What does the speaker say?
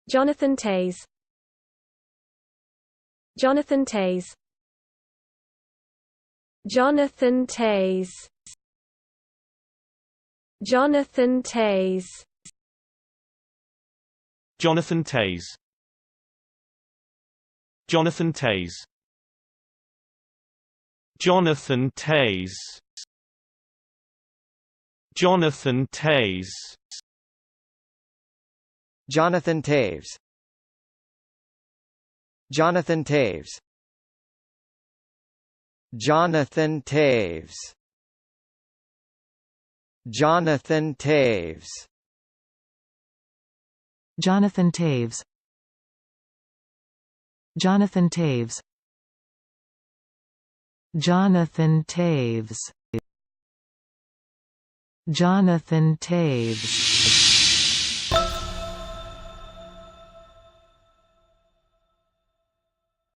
Jonathan Toews. Jonathan Toews. Jonathan Toews. Jonathan Toews. Jonathan Toews. Jonathan Toews. Jonathan Toews. Jonathan Toews. Jonathan Toews. Jonathan Toews. Jonathan Toews. Jonathan Toews. Jonathan Toews. Jonathan Toews. Jonathan Toews. Jonathan Toews.